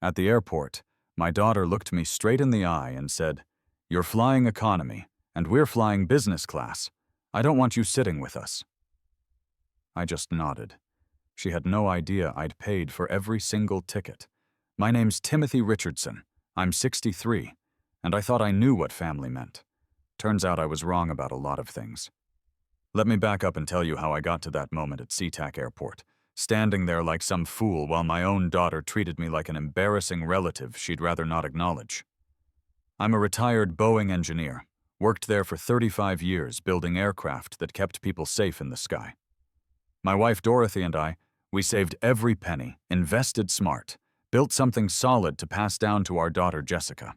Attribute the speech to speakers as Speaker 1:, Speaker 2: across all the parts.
Speaker 1: At the airport, my daughter looked me straight in the eye and said, "You're flying economy, and we're flying business class. I don't want you sitting with us." I just nodded. She had no idea I'd paid for every single ticket. My name's Timothy Richardson. I'm 63, and I thought I knew what family meant. Turns out I was wrong about a lot of things. Let me back up and tell you how I got to that moment at SeaTac Airport, standing there like some fool while my own daughter treated me like an embarrassing relative she'd rather not acknowledge. I'm a retired Boeing engineer, worked there for 35 years building aircraft that kept people safe in the sky. My wife Dorothy and we saved every penny, invested smart, built something solid to pass down to our daughter Jessica.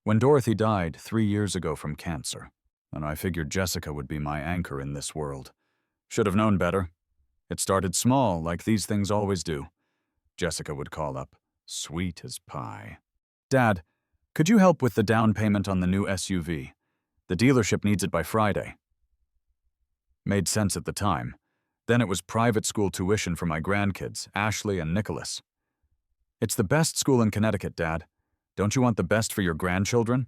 Speaker 1: When Dorothy died 3 years ago from cancer, and I figured Jessica would be my anchor in this world. Should have known better. It started small, like these things always do. Jessica would call up, sweet as pie. "Dad, could you help with the down payment on the new SUV? The dealership needs it by Friday." Made sense at the time. Then it was private school tuition for my grandkids, Ashley and Nicholas. "It's the best school in Connecticut, Dad. Don't you want the best for your grandchildren?"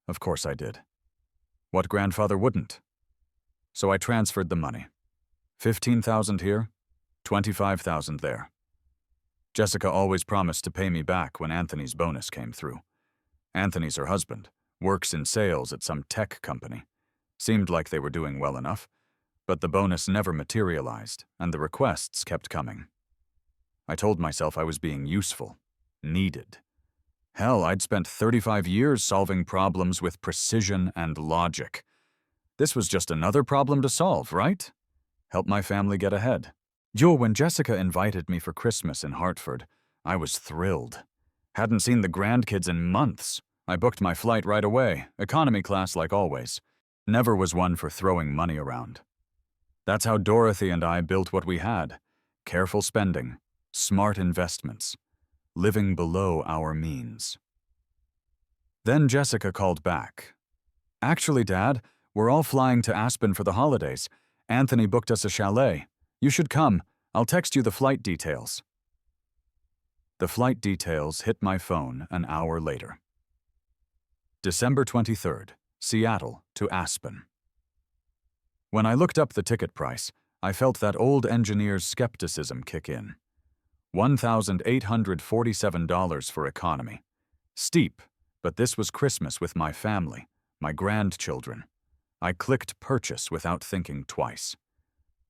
Speaker 1: Of course I did. What grandfather wouldn't? So I transferred the money. 15,000 here, 25,000 there. Jessica always promised to pay me back when Anthony's bonus came through. Anthony's her husband, works in sales at some tech company. Seemed like they were doing well enough, but the bonus never materialized, and the requests kept coming. I told myself I was being useful, needed. Hell, I'd spent 35 years solving problems with precision and logic. This was just another problem to solve, right? Help my family get ahead. When Jessica invited me for Christmas in Hartford, I was thrilled. Hadn't seen the grandkids in months. I booked my flight right away, economy class like always. Never was one for throwing money around. That's how Dorothy and I built what we had. Careful spending, smart investments, living below our means. Then Jessica called back. "Actually, Dad, we're all flying to Aspen for the holidays. Anthony booked us a chalet. You should come. I'll text you the flight details." The flight details hit my phone an hour later. December 23rd, Seattle to Aspen. When I looked up the ticket price, I felt that old engineer's skepticism kick in. $1,847 for economy. Steep, but this was Christmas with my family, my grandchildren. I clicked purchase without thinking twice.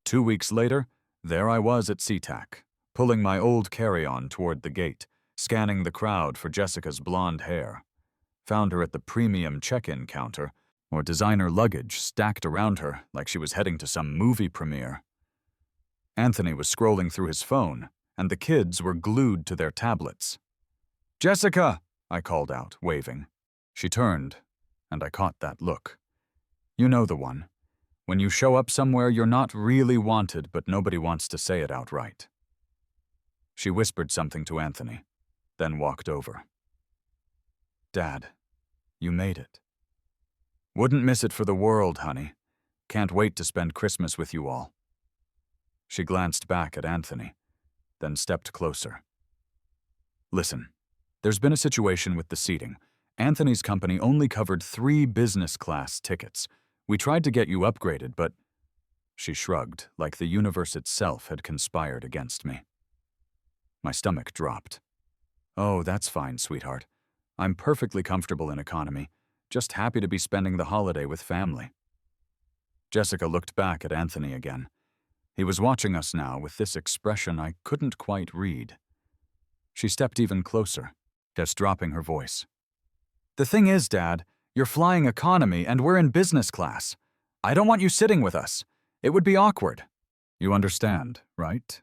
Speaker 1: 2 weeks later, there I was at SeaTac, pulling my old carry-on toward the gate, scanning the crowd for Jessica's blonde hair. Found her at the premium check-in counter, or designer luggage stacked around her like she was heading to some movie premiere. Anthony was scrolling through his phone, and the kids were glued to their tablets. "Jessica!" I called out, waving. She turned, and I caught that look. You know the one. When you show up somewhere you're not really wanted, but nobody wants to say it outright. She whispered something to Anthony, then walked over. "Dad, you made it." "Wouldn't miss it for the world, honey. Can't wait to spend Christmas with you all." She glanced back at Anthony, then stepped closer. "Listen, there's been a situation with the seating. Anthony's company only covered 3 business class tickets. We tried to get you upgraded, but..." She shrugged, like the universe itself had conspired against me. My stomach dropped. "Oh, that's fine, sweetheart. I'm perfectly comfortable in economy, just happy to be spending the holiday with family." Jessica looked back at Anthony again. He was watching us now with this expression I couldn't quite read. She stepped even closer, just dropping her voice. "The thing is, Dad, you're flying economy and we're in business class. I don't want you sitting with us. It would be awkward. You understand, right?"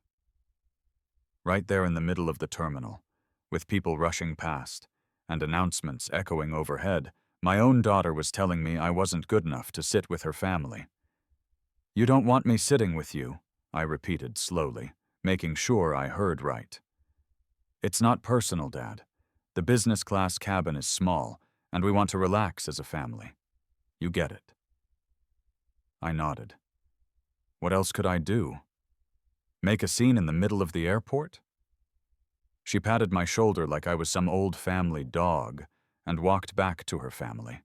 Speaker 1: Right there in the middle of the terminal, with people rushing past and announcements echoing overhead, my own daughter was telling me I wasn't good enough to sit with her family. "You don't want me sitting with you," I repeated slowly, making sure I heard right. "It's not personal, Dad. The business class cabin is small, and we want to relax as a family. You get it." I nodded. What else could I do? Make a scene in the middle of the airport? She She patted my shoulder like I was some old family dog and walked back to her family.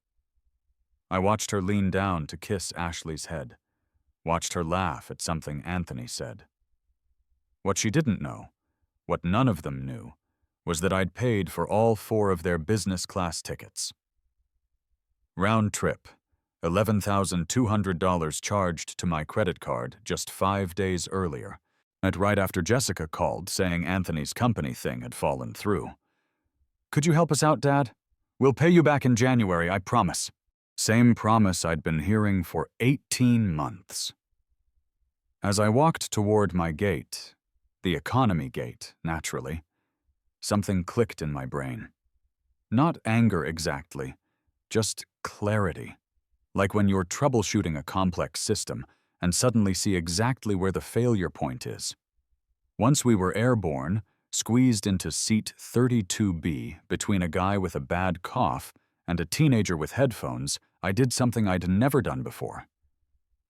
Speaker 1: I watched her lean down to kiss Ashley's head, watched her laugh at something Anthony said. What she didn't know, what none of them knew, was that I'd paid for all 4 of their business class tickets. Round trip, $11,200 charged to my credit card just 5 days earlier, and right after Jessica called saying Anthony's company thing had fallen through. "Could you help us out, Dad? We'll pay you back in January, I promise." Same promise I'd been hearing for 18 months. As I walked toward my gate, the economy gate, naturally, something clicked in my brain. Not anger exactly, just clarity. Like when you're troubleshooting a complex system and suddenly see exactly where the failure point is. Once we were airborne, squeezed into seat 32B between a guy with a bad cough and a teenager with headphones, I did something I'd never done before.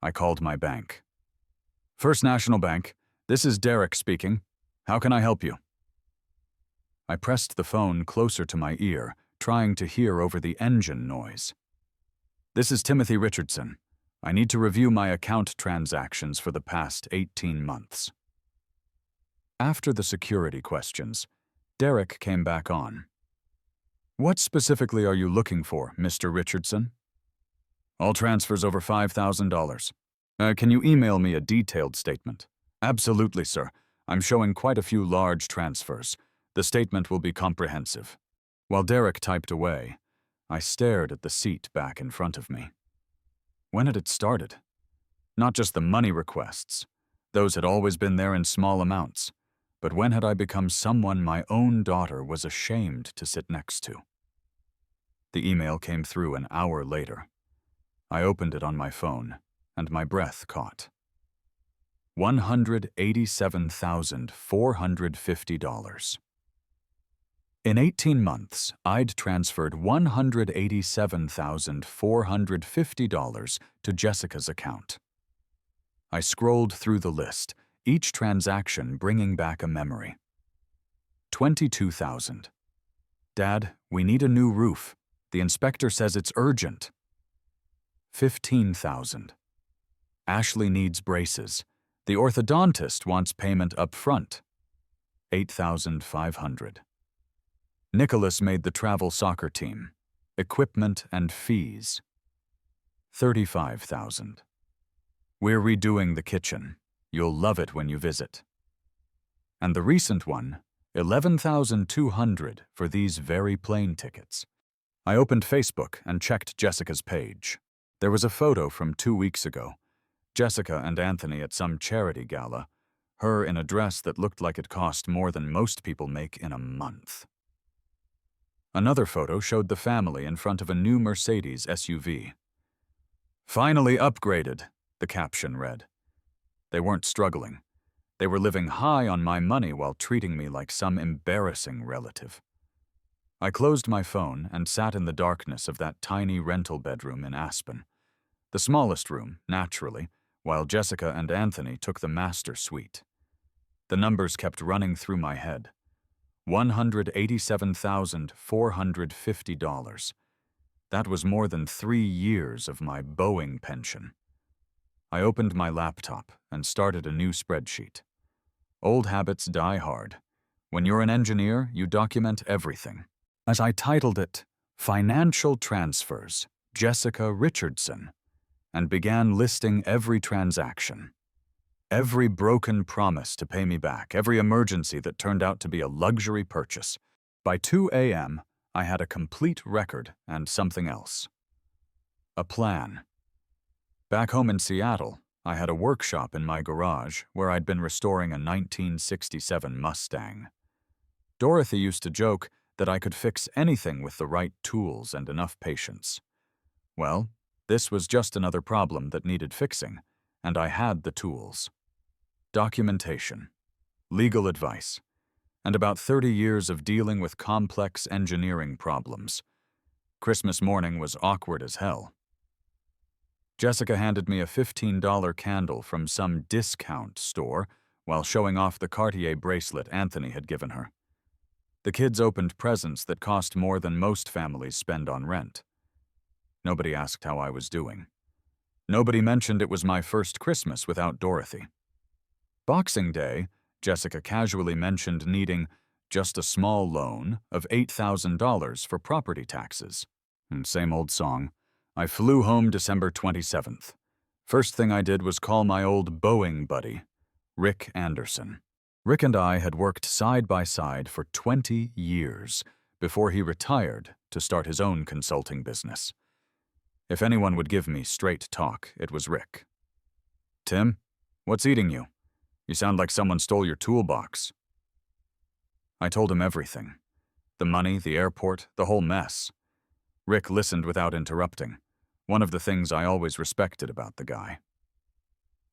Speaker 1: I called my bank. "First National Bank, this is Derek speaking. How can I help you?" I pressed the phone closer to my ear, trying to hear over the engine noise. "This is Timothy Richardson. I need to review my account transactions for the past 18 months. After the security questions, Derek came back on. "What specifically are you looking for, Mr. Richardson?" "All transfers over $5,000. Can you email me a detailed statement?" "Absolutely, sir. I'm showing quite a few large transfers. The statement will be comprehensive." While Derek typed away, I stared at the seat back in front of me. When had it started? Not just the money requests. Those had always been there in small amounts. But when had I become someone my own daughter was ashamed to sit next to? The email came through an hour later. I opened it on my phone, and my breath caught. $187,450. In 18 months, I'd transferred $187,450 to Jessica's account. I scrolled through the list, each transaction bringing back a memory. $22,000. "Dad, we need a new roof. The inspector says it's urgent." $15,000. "Ashley needs braces. The orthodontist wants payment up front." $8,500. "Nicholas made the travel soccer team. Equipment and fees." $35,000. "We're redoing the kitchen. You'll love it when you visit." And the recent one, $11,200 for these very plane tickets. I opened Facebook and checked Jessica's page. There was a photo from 2 weeks ago. Jessica and Anthony at some charity gala, her in a dress that looked like it cost more than most people make in a month. Another photo showed the family in front of a new Mercedes SUV. "Finally upgraded," the caption read. They weren't struggling. They were living high on my money while treating me like some embarrassing relative. I closed my phone and sat in the darkness of that tiny rental bedroom in Aspen. The smallest room, naturally, while Jessica and Anthony took the master suite. The numbers kept running through my head. $187,450. That was more than 3 years of my Boeing pension. I opened my laptop and started a new spreadsheet. Old habits die hard. When you're an engineer, you document everything. As I titled it, "Financial Transfers, Jessica Richardson," and began listing every transaction. Every broken promise to pay me back, every emergency that turned out to be a luxury purchase. By 2 a.m., I had a complete record and something else. A plan. Back home in Seattle, I had a workshop in my garage where I'd been restoring a 1967 Mustang. Dorothy used to joke that I could fix anything with the right tools and enough patience. Well, this was just another problem that needed fixing, and I had the tools. Documentation, legal advice, and about 30 years of dealing with complex engineering problems. Christmas morning was awkward as hell. Jessica handed me a $15 candle from some discount store while showing off the Cartier bracelet Anthony had given her. The kids opened presents that cost more than most families spend on rent. Nobody asked how I was doing. Nobody mentioned it was my first Christmas without Dorothy. Boxing Day, Jessica casually mentioned needing just a small loan of $8,000 for property taxes. And same old song. I flew home December 27th. First thing I did was call my old Boeing buddy, Rick Anderson. Rick and I had worked side by side for 20 years before he retired to start his own consulting business. If anyone would give me straight talk, it was Rick. "Tim, what's eating you? You sound like someone stole your toolbox." I told him everything. The money, the airport, the whole mess. Rick listened without interrupting. One of the things I always respected about the guy.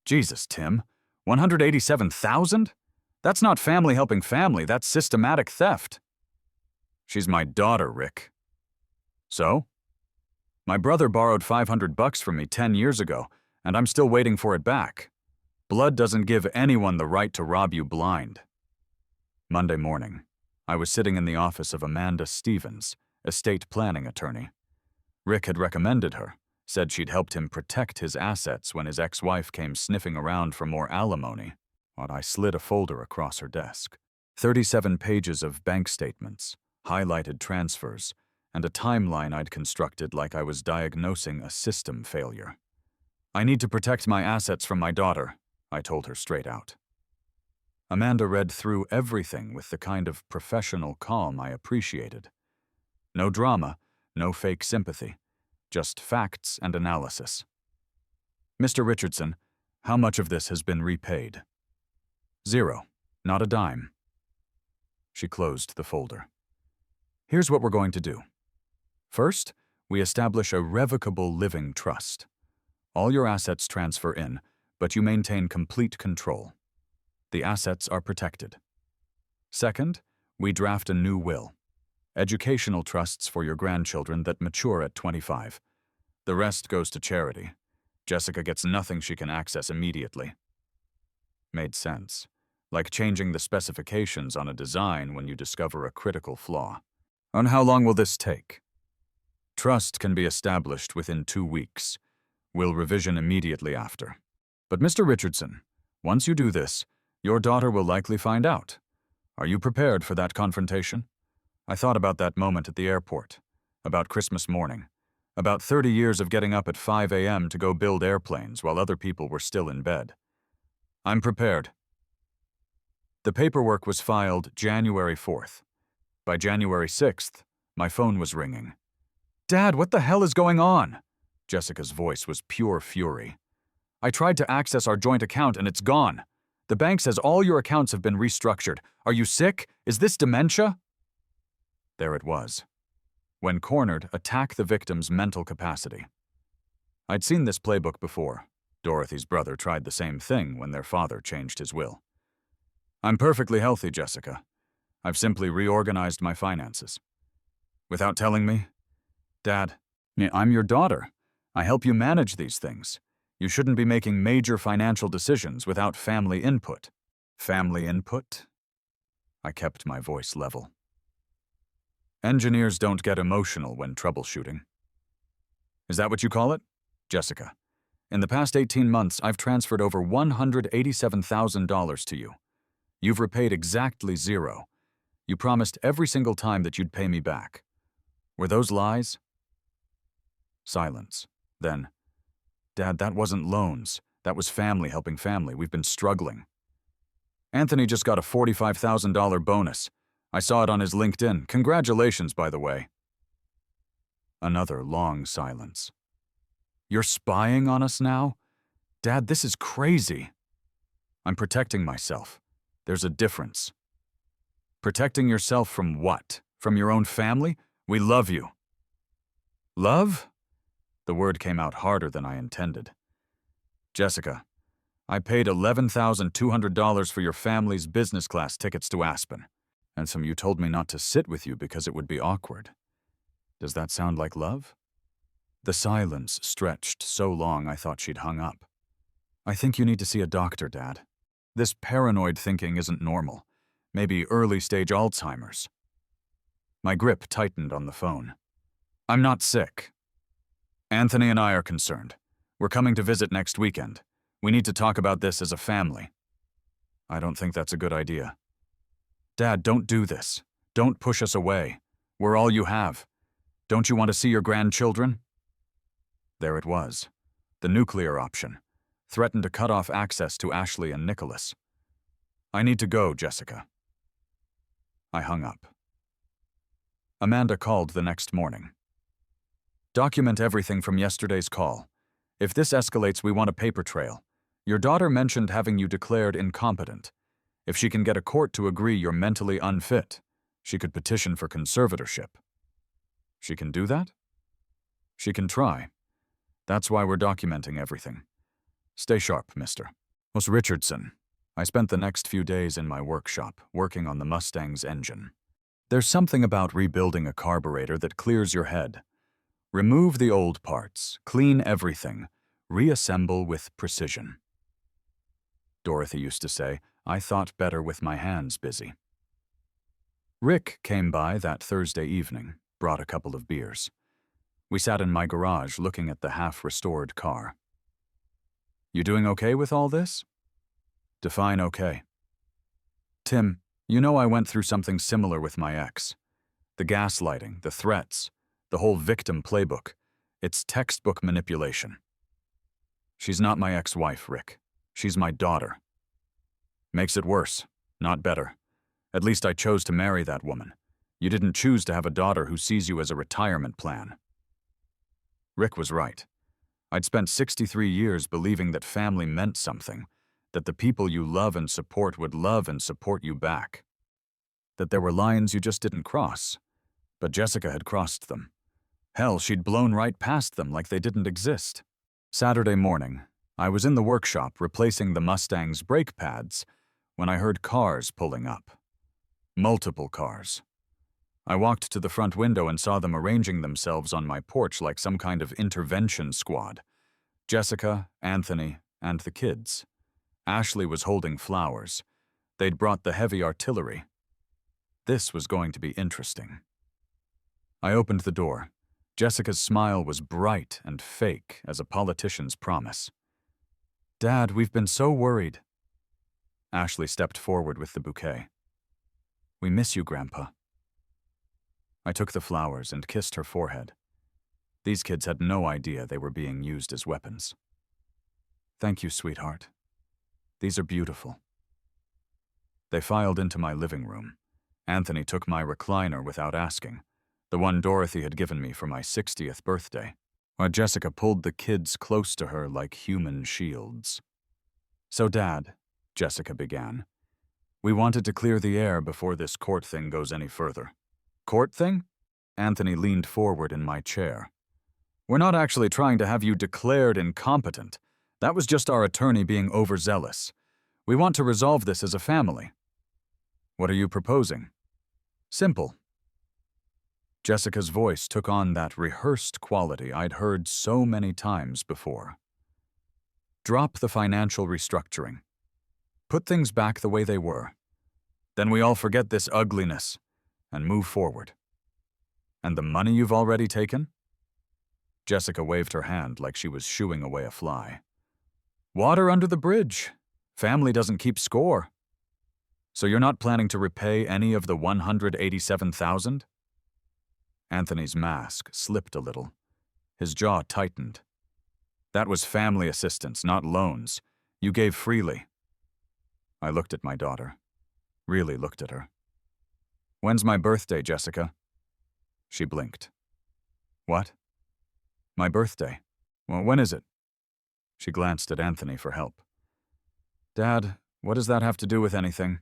Speaker 1: "Jesus, Tim, $187,000? That's not family helping family, that's systematic theft." "She's my daughter, Rick." "So?" "My brother borrowed $500 from me 10 years ago, and I'm still waiting for it back. Blood doesn't give anyone the right to rob you blind." Monday morning, I was sitting in the office of Amanda Stevens, estate planning attorney. Rick had recommended her, said she'd helped him protect his assets when his ex-wife came sniffing around for more alimony. But I slid a folder across her desk. 37 pages of bank statements, highlighted transfers, and a timeline I'd constructed like I was diagnosing a system failure. "I need to protect my assets from my daughter," I told her straight out. Amanda read through everything with the kind of professional calm I appreciated. No drama, no fake sympathy, just facts and analysis. "Mr. Richardson, how much of this has been repaid?" "Zero, not a dime." She closed the folder. "Here's what we're going to do. First, we establish a revocable living trust. All your assets transfer in, but you maintain complete control. The assets are protected. Second, we draft a new will. Educational trusts for your grandchildren that mature at 25. The rest goes to charity. Jessica gets nothing she can access immediately." Made sense. Like changing the specifications on a design when you discover a critical flaw. "And how long will this take?" "Trust can be established within 2 weeks. Will revision immediately after. But Mr. Richardson, once you do this, your daughter will likely find out. Are you prepared for that confrontation?" I thought about that moment at the airport, about Christmas morning, about 30 years of getting up at 5 a.m. to go build airplanes while other people were still in bed. "I'm prepared." The paperwork was filed January 4th. By January 6th, my phone was ringing. "Dad, what the hell is going on?" Jessica's voice was pure fury. "I tried to access our joint account and it's gone. The bank says all your accounts have been restructured. Are you sick? Is this dementia?" There it was. When cornered, attack the victim's mental capacity. I'd seen this playbook before. Dorothy's brother tried the same thing when their father changed his will. "I'm perfectly healthy, Jessica. I've simply reorganized my finances." "Without telling me?" "Dad, I'm your daughter. I help you manage these things. You shouldn't be making major financial decisions without family input." "Family input?" I kept my voice level. "Engineers don't get emotional when troubleshooting." "Is that what you call it?" "Jessica, in the past 18 months, I've transferred over $187,000 to you. You've repaid exactly zero. You promised every single time that you'd pay me back. Were those lies?" Silence. Then, "Dad, that wasn't loans. That was family helping family. We've been struggling. Anthony just got a $45,000 bonus. I saw it on his LinkedIn. Congratulations, by the way." Another long silence. "You're spying on us now? Dad, this is crazy." "I'm protecting myself. There's a difference." "Protecting yourself from what? From your own family? We love you." "Love?" The word came out harder than I intended. "Jessica, I paid $11,200 for your family's business class tickets to Aspen. And you told me not to sit with you because it would be awkward. Does that sound like love?" The silence stretched so long I thought she'd hung up. "I think you need to see a doctor, Dad. This paranoid thinking isn't normal. Maybe early-stage Alzheimer's." My grip tightened on the phone. I'm not sick. Anthony and I are concerned. We're coming to visit next weekend. We need to talk about this as a family. I don't think that's a good idea. Dad, don't do this. Don't push us away. We're all you have. Don't you want to see your grandchildren? There it was. The nuclear option. Threatened to cut off access to Ashley and Nicholas. I need to go, Jessica. I hung up. Amanda called the next morning. Document everything from yesterday's call. If this escalates, we want a paper trail. Your daughter mentioned having you declared incompetent. If she can get a court to agree you're mentally unfit, she could petition for conservatorship. She can do that? She can try. That's why we're documenting everything. Stay sharp, mister. Miss Richardson. I spent the next few days in my workshop, working on the Mustang's engine. There's something about rebuilding a carburetor that clears your head. Remove the old parts, clean everything, reassemble with precision. Dorothy used to say, I thought better with my hands busy. Rick came by that Thursday evening, brought a couple of beers. We sat in my garage looking at the half-restored car. You doing okay with all this? Define okay. Tim, you know I went through something similar with my ex. The gaslighting, the threats, the whole victim playbook. It's textbook manipulation. She's not my ex-wife, Rick. She's my daughter. Makes it worse, not better. At least I chose to marry that woman. You didn't choose to have a daughter who sees you as a retirement plan. Rick was right. I'd spent 63 years believing that family meant something, that the people you love and support would love and support you back. That there were lines you just didn't cross. But Jessica had crossed them. Hell, she'd blown right past them like they didn't exist. Saturday morning, I was in the workshop replacing the Mustang's brake pads when I heard cars pulling up. Multiple cars. I walked to the front window and saw them arranging themselves on my porch like some kind of intervention squad. Jessica, Anthony, and the kids. Ashley was holding flowers. They'd brought the heavy artillery. This was going to be interesting. I opened the door. Jessica's smile was bright and fake as a politician's promise. Dad, we've been so worried. Ashley stepped forward with the bouquet. We miss you, Grandpa. I took the flowers and kissed her forehead. These kids had no idea they were being used as weapons. Thank you, sweetheart. These are beautiful. They filed into my living room. Anthony took my recliner without asking, the one Dorothy had given me for my 60th birthday, while Jessica pulled the kids close to her like human shields. So, Dad, Jessica began, we wanted to clear the air before this court thing goes any further. Court thing? Anthony leaned forward in my chair. We're not actually trying to have you declared incompetent. That was just our attorney being overzealous. We want to resolve this as a family. What are you proposing? Simple. Jessica's voice took on that rehearsed quality I'd heard so many times before. Drop the financial restructuring. Put things back the way they were. Then we all forget this ugliness and move forward. And the money you've already taken? Jessica waved her hand like she was shooing away a fly. Water under the bridge. Family doesn't keep score. So you're not planning to repay any of the $187,000? Anthony's mask slipped a little. His jaw tightened. That was family assistance, not loans. You gave freely. I looked at my daughter. Really looked at her. When's my birthday, Jessica? She blinked. What? My birthday. Well, when is it? She glanced at Anthony for help. Dad, what does that have to do with anything?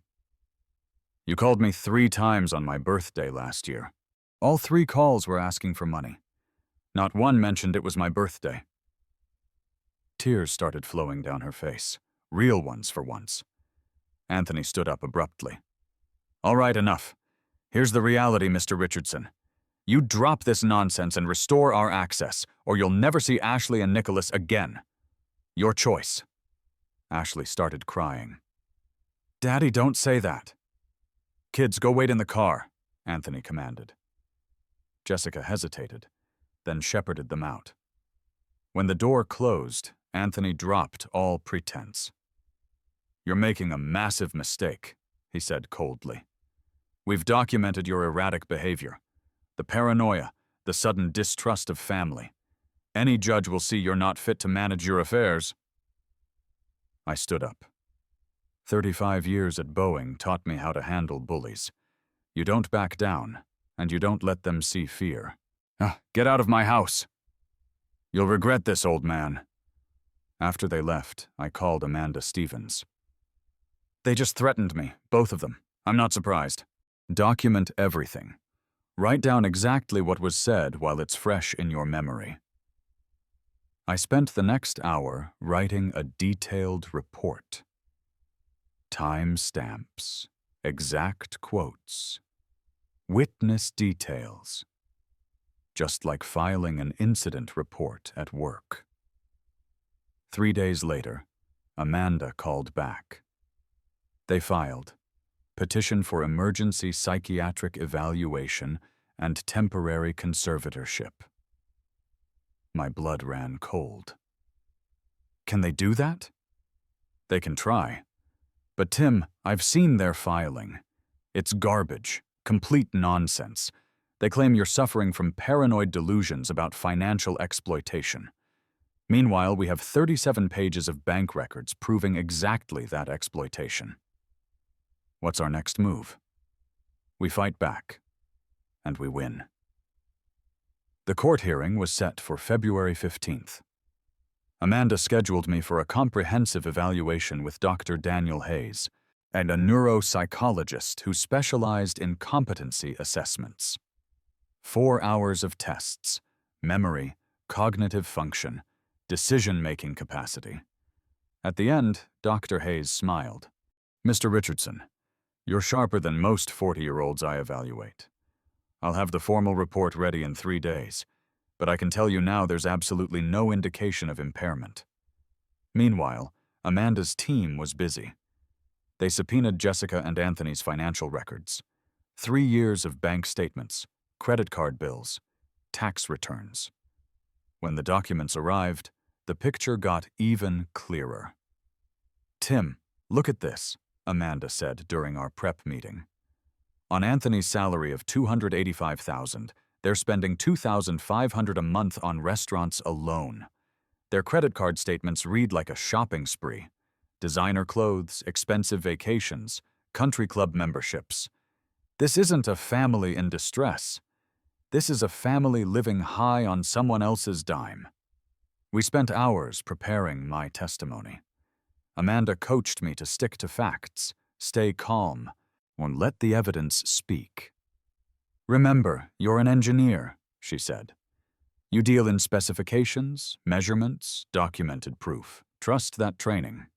Speaker 1: You called me 3 times on my birthday last year. All 3 calls were asking for money. Not one mentioned it was my birthday. Tears started flowing down her face. Real ones for once. Anthony stood up abruptly. All right, enough. Here's the reality, Mr. Richardson. You drop this nonsense and restore our access, or you'll never see Ashley and Nicholas again. Your choice. Ashley started crying. Daddy, don't say that. Kids, go wait in the car, Anthony commanded. Jessica hesitated, then shepherded them out. When the door closed, Anthony dropped all pretense. "You're making a massive mistake," he said coldly. "We've documented your erratic behavior, the paranoia, the sudden distrust of family. Any judge will see you're not fit to manage your affairs." I stood up. 35 years at Boeing taught me how to handle bullies. You don't back down, and you don't let them see fear. "Get out of my house! You'll regret this, old man." After they left, I called Amanda Stevens. "They just threatened me, both of them. I'm not surprised." Document everything. Write down exactly what was said while it's fresh in your memory. I spent the next hour writing a detailed report. Time stamps, exact quotes, witness details. Just like filing an incident report at work. 3 days later, Amanda called back. They filed petition for emergency psychiatric evaluation and temporary conservatorship. My blood ran cold. Can they do that? They can try. But Tim, I've seen their filing. It's garbage, complete nonsense. They claim you're suffering from paranoid delusions about financial exploitation. Meanwhile, we have 37 pages of bank records proving exactly that exploitation. What's our next move? We fight back, and we win. The court hearing was set for February 15th. Amanda scheduled me for a comprehensive evaluation with Dr. Daniel Hayes and a neuropsychologist who specialized in competency assessments. 4 hours of tests, memory, cognitive function, decision-making capacity. At the end, Dr. Hayes smiled. "Mr. Richardson, you're sharper than most 40-year-olds I evaluate. I'll have the formal report ready in 3 days, but I can tell you now there's absolutely no indication of impairment." Meanwhile, Amanda's team was busy. They subpoenaed Jessica and Anthony's financial records. 3 years of bank statements, credit card bills, tax returns. When the documents arrived, the picture got even clearer. "Tim, look at this," Amanda said during our prep meeting. On Anthony's salary of $285,000, they're spending $2,500 a month on restaurants alone. Their credit card statements read like a shopping spree. Designer clothes, expensive vacations, country club memberships. This isn't a family in distress. This is a family living high on someone else's dime. We spent hours preparing my testimony. Amanda coached me to stick to facts, stay calm, and let the evidence speak. "Remember, you're an engineer," she said. "You deal in specifications, measurements, documented proof. Trust that training."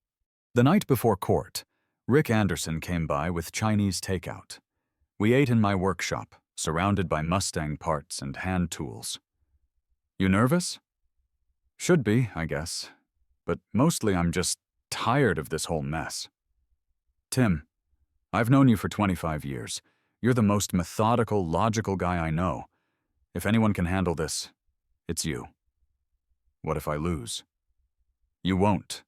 Speaker 1: The night before court, Rick Anderson came by with Chinese takeout. We ate in my workshop, surrounded by Mustang parts and hand tools. "You nervous?" "Should be, I guess. But mostly I'm just tired of this whole mess." "Tim, I've known you for 25 years. You're the most methodical, logical guy I know. If anyone can handle this, it's you." "What if I lose?" "You won't,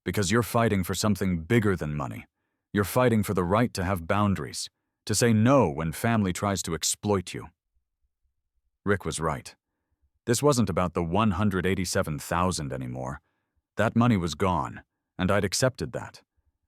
Speaker 1: because you're fighting for something bigger than money. You're fighting for the right to have boundaries, to say no when family tries to exploit you." Rick was right. This wasn't about the $187,000 anymore. That money was gone, and I'd accepted that.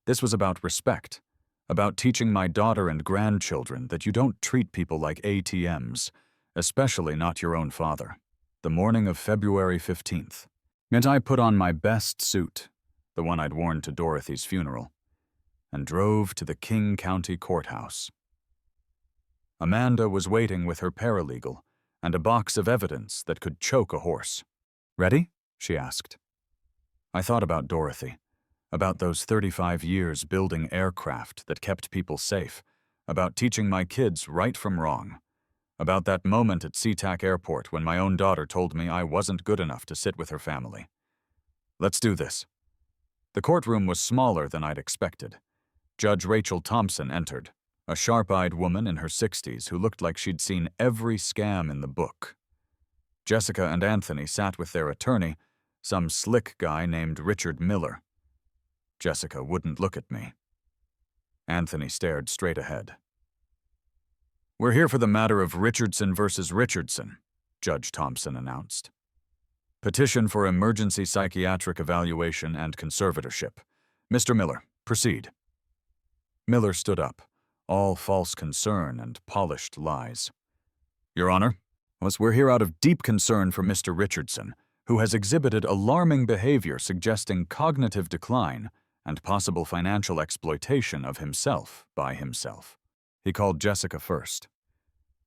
Speaker 1: This was about respect, about teaching my daughter and grandchildren that you don't treat people like ATMs, especially not your own father. The morning of February 15th, and I put on my best suit, the one I'd worn to Dorothy's funeral, and drove to the King County Courthouse. Amanda was waiting with her paralegal and a box of evidence that could choke a horse. "Ready?" she asked. I thought about Dorothy, about those 35 years building aircraft that kept people safe, about teaching my kids right from wrong, about that moment at SeaTac Airport when my own daughter told me I wasn't good enough to sit with her family. "Let's do this." The courtroom was smaller than I'd expected. Judge Rachel Thompson entered, a sharp-eyed woman in her 60s who looked like she'd seen every scam in the book. Jessica and Anthony sat with their attorney, some slick guy named Richard Miller. Jessica wouldn't look at me. Anthony stared straight ahead. "We're here for the matter of Richardson versus Richardson," Judge Thompson announced. "Petition for emergency psychiatric evaluation and conservatorship. Mr. Miller, proceed." Miller stood up, all false concern and polished lies. "Your Honor, we're here out of deep concern for Mr. Richardson, who has exhibited alarming behavior suggesting cognitive decline and possible financial exploitation of himself by himself." He called Jessica first.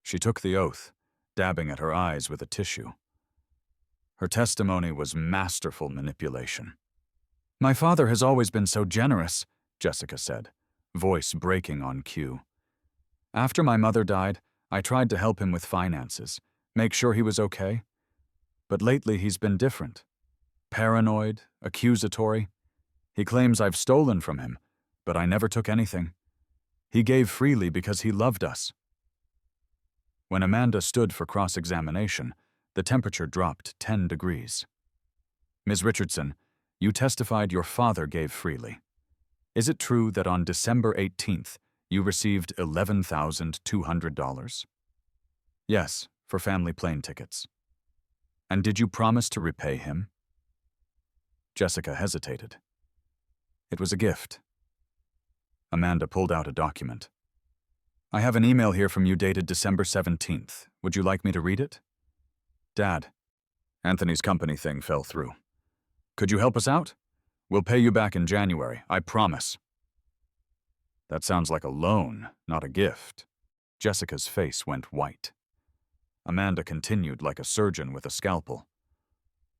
Speaker 1: She took the oath, dabbing at her eyes with a tissue. Her testimony was masterful manipulation. "My father has always been so generous," Jessica said, voice breaking on cue. "After my mother died, I tried to help him with finances, make sure he was okay. But lately he's been different. Paranoid, accusatory. He claims I've stolen from him, but I never took anything. He gave freely because he loved us." When Amanda stood for cross-examination, the temperature dropped 10 degrees. "Ms. Richardson, you testified your father gave freely. Is it true that on December 18th, you received $11,200? "Yes, for family plane tickets." "And did you promise to repay him?" Jessica hesitated. "It was a gift." Amanda pulled out a document. "I have an email here from you dated December 17th. Would you like me to read it?" "Dad, Anthony's company thing fell through. Could you help us out? We'll pay you back in January, I promise." "That sounds like a loan, not a gift." Jessica's face went white. Amanda continued like a surgeon with a scalpel.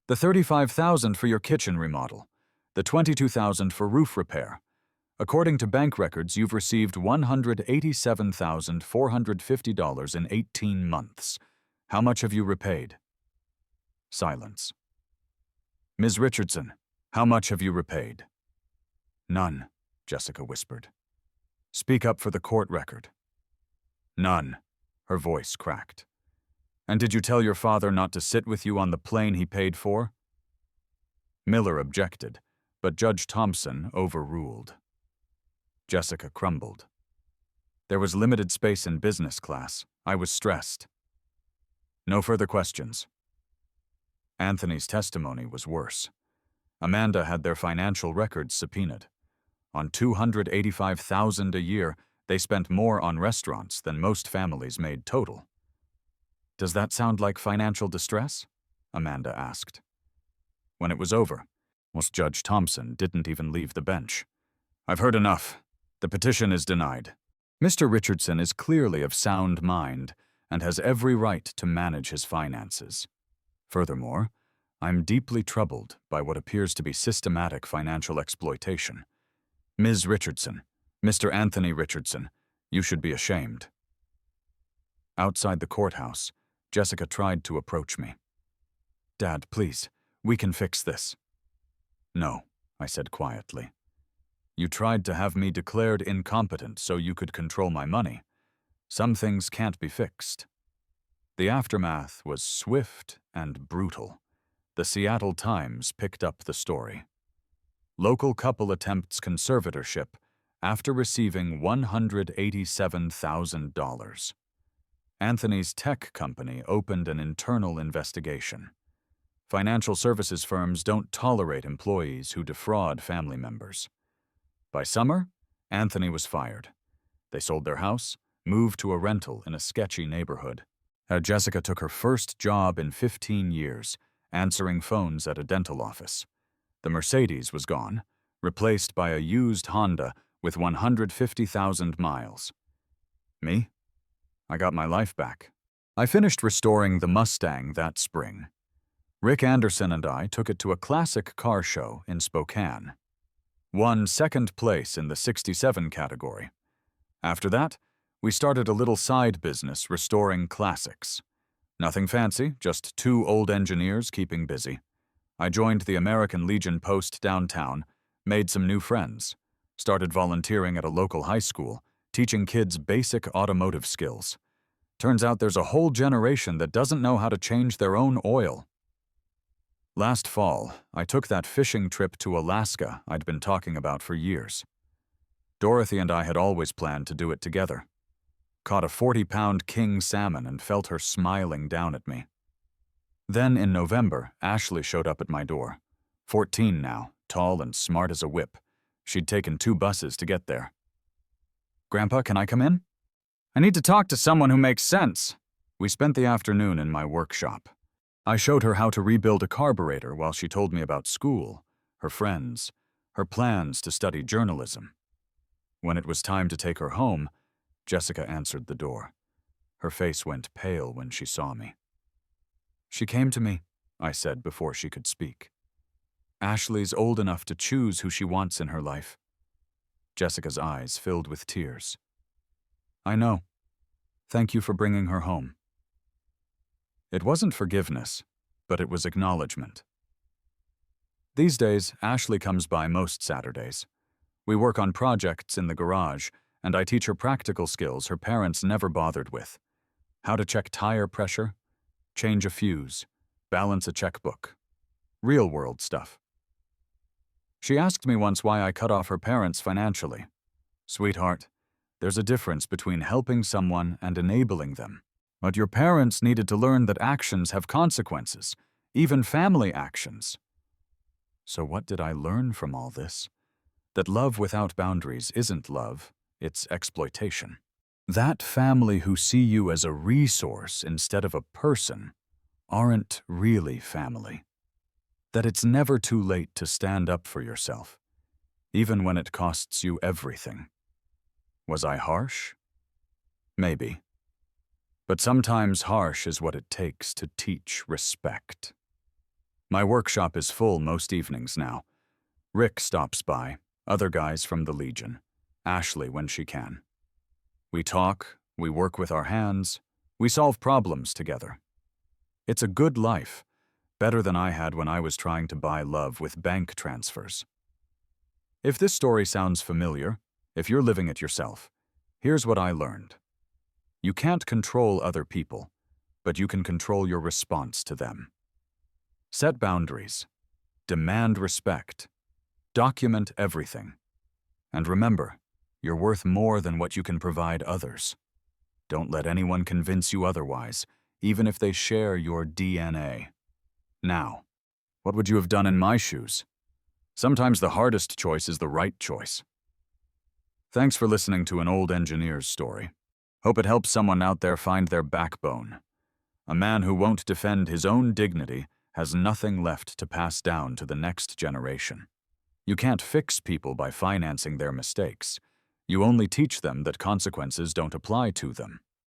Speaker 1: "The $35,000 for your kitchen remodel, the $22,000 for roof repair. According to bank records, you've received $187,450 in 18 months. How much have you repaid?" Silence. "Ms. Richardson, how much have you repaid?" "None," Jessica whispered. "Speak up for the court record." "None," her voice cracked. "And did you tell your father not to sit with you on the plane he paid for?" Miller objected, but Judge Thompson overruled. Jessica crumbled. "There was limited space in business class. I was stressed." No further questions. Anthony's testimony was worse. Amanda had their financial records subpoenaed. On $285,000 a year, they spent more on restaurants than most families made total. "Does that sound like financial distress?" Amanda asked. When it was over, Judge Thompson didn't even leave the bench. "I've heard enough. The petition is denied. Mr. Richardson is clearly of sound mind and has every right to manage his finances. Furthermore, I'm deeply troubled by what appears to be systematic financial exploitation. Ms. Richardson, Mr. Anthony Richardson, you should be ashamed." Outside the courthouse, Jessica tried to approach me. "Dad, please, we can fix this." "No," I said quietly. "You tried to have me declared incompetent so you could control my money. Some things can't be fixed." The aftermath was swift and brutal. The Seattle Times picked up the story. Local couple attempts conservatorship after receiving $187,000. Anthony's tech company opened an internal investigation. Financial services firms don't tolerate employees who defraud family members. By summer, Anthony was fired. They sold their house, moved to a rental in a sketchy neighborhood. Jessica took her first job in 15 years, answering phones at a dental office. The Mercedes was gone, replaced by a used Honda with 150,000 miles. Me? I got my life back. I finished restoring the Mustang that spring. Rick Anderson and I took it to a classic car show in Spokane. Won second place in the 67 category. After that, we started a little side business restoring classics. Nothing fancy, just two old engineers keeping busy. I joined the American Legion post downtown, made some new friends, started volunteering at a local high school, teaching kids basic automotive skills. Turns out there's a whole generation that doesn't know how to change their own oil. Last fall, I took that fishing trip to Alaska I'd been talking about for years. Dorothy and I had always planned to do it together. Caught a 40-pound king salmon and felt her smiling down at me. Then in November, Ashley showed up at my door. 14 now, tall and smart as a whip. She'd taken 2 buses to get there. "Grandpa, can I come in?" "I need to talk to someone who makes sense." We spent the afternoon in my workshop. I showed her how to rebuild a carburetor while she told me about school, her friends, her plans to study journalism. When it was time to take her home, Jessica answered the door. Her face went pale when she saw me. "She came to me," I said before she could speak. "Ashley's old enough to choose who she wants in her life." Jessica's eyes filled with tears. "I know. Thank you for bringing her home." It wasn't forgiveness, but it was acknowledgement. These days, Ashley comes by most Saturdays. We work on projects in the garage, and I teach her practical skills her parents never bothered with. How to check tire pressure, change a fuse, balance a checkbook. Real-world stuff. She asked me once why I cut off her parents financially. "Sweetheart, there's a difference between helping someone and enabling them. But your parents needed to learn that actions have consequences, even family actions." So what did I learn from all this? That love without boundaries isn't love, it's exploitation. That family who see you as a resource instead of a person aren't really family. That it's never too late to stand up for yourself, even when it costs you everything. Was I harsh? Maybe. But sometimes harsh is what it takes to teach respect. My workshop is full most evenings now. Rick stops by, other guys from the Legion, Ashley when she can. We talk, we work with our hands, we solve problems together. It's a good life, better than I had when I was trying to buy love with bank transfers. If this story sounds familiar, if you're living it yourself, here's what I learned. You can't control other people, but you can control your response to them. Set boundaries. Demand respect. Document everything. And remember, you're worth more than what you can provide others. Don't let anyone convince you otherwise, even if they share your DNA. Now, what would you have done in my shoes? Sometimes the hardest choice is the right choice. Thanks for listening to an old engineer's story. Hope it helps someone out there find their backbone. A man who won't defend his own dignity has nothing left to pass down to the next generation. You can't fix people by financing their mistakes. You only teach them that consequences don't apply to them.